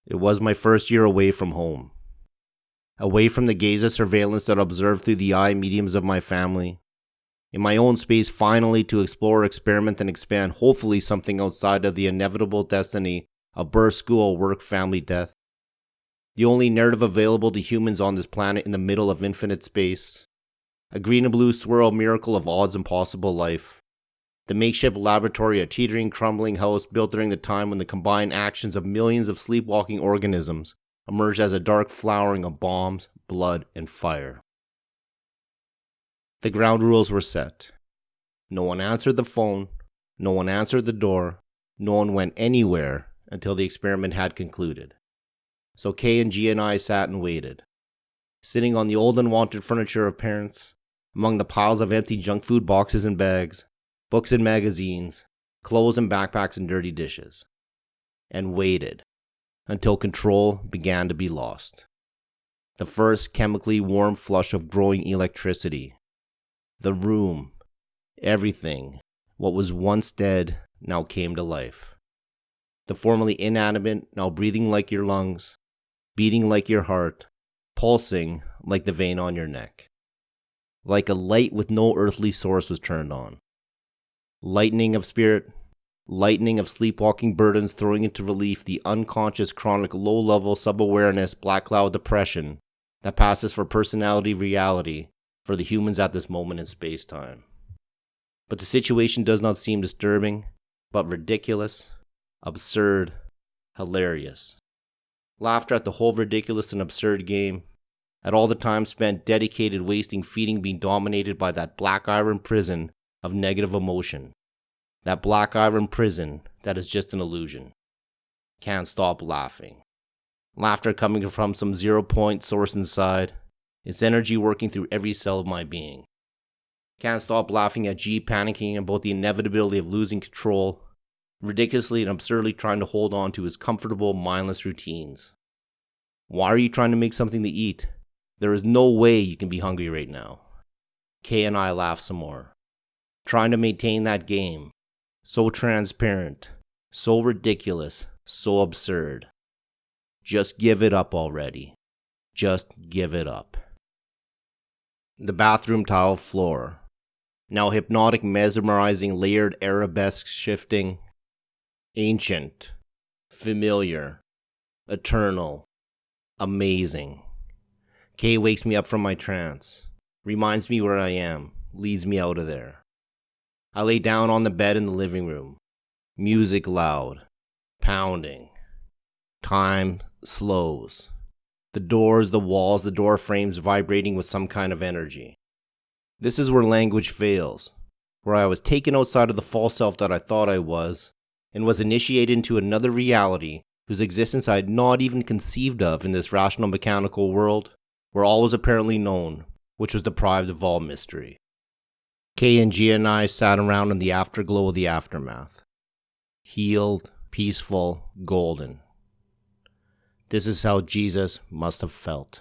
It was my first year away from home. Away from the gaze of surveillance that observed through the eye mediums of my family. In my own space finally to explore, experiment, and expand hopefully something outside of the inevitable destiny of birth, school, work, family, death. The only narrative available to humans on this planet in the middle of infinite space. A green and blue swirl miracle of odds impossible life. The makeshift laboratory, a teetering, crumbling house built during the time when the combined actions of millions of sleepwalking organisms emerged as a dark flowering of bombs, blood, and fire. The ground rules were set. No one answered the phone, no one answered the door, no one went anywhere until the experiment had concluded. So Kay and G and I sat and waited, sitting on the old unwanted furniture of parents, among the piles of empty junk food boxes and bags, books and magazines, clothes and backpacks and dirty dishes, and waited until control began to be lost. The first chemically warm flush of growing electricity. The room, everything, what was once dead, now came to life. The formerly inanimate, now breathing like your lungs, beating like your heart, pulsing like the vein on your neck. Like a light with no earthly source was turned on. Lightning of spirit, lightning of sleepwalking burdens throwing into relief the unconscious chronic low-level sub-awareness black cloud depression that passes for personality reality for the humans at this moment in space-time. But the situation does not seem disturbing, but ridiculous, absurd, hilarious. Laughter at the whole ridiculous and absurd game, at all the time spent dedicated wasting feeding being dominated by that black iron prison of negative emotion. That black iron prison that is just an illusion. Can't stop laughing. Laughter coming from some 0-point source inside. Its energy working through every cell of my being. Can't stop laughing at G panicking about the inevitability of losing control, ridiculously and absurdly trying to hold on to his comfortable, mindless routines. Why are you trying to make something to eat? There is no way you can be hungry right now. Kay and I laugh some more. Trying to maintain that game. So transparent, so ridiculous, so absurd. Just give it up already. Just give it up. The bathroom tile floor. Now hypnotic, mesmerizing, layered arabesque shifting. Ancient. Familiar. Eternal. Amazing. Kay wakes me up from my trance. Reminds me where I am. Leads me out of there. I lay down on the bed in the living room. Music loud. Pounding. Time slows. The doors, the walls, the door frames vibrating with some kind of energy. This is where language fails. Where I was taken outside of the false self that I thought I was, and was initiated into another reality whose existence I had not even conceived of in this rational mechanical world, where all was apparently known, which was deprived of all mystery. Kay and Gia and I sat around in the afterglow of the aftermath. Healed, peaceful, golden. This is how Jesus must have felt.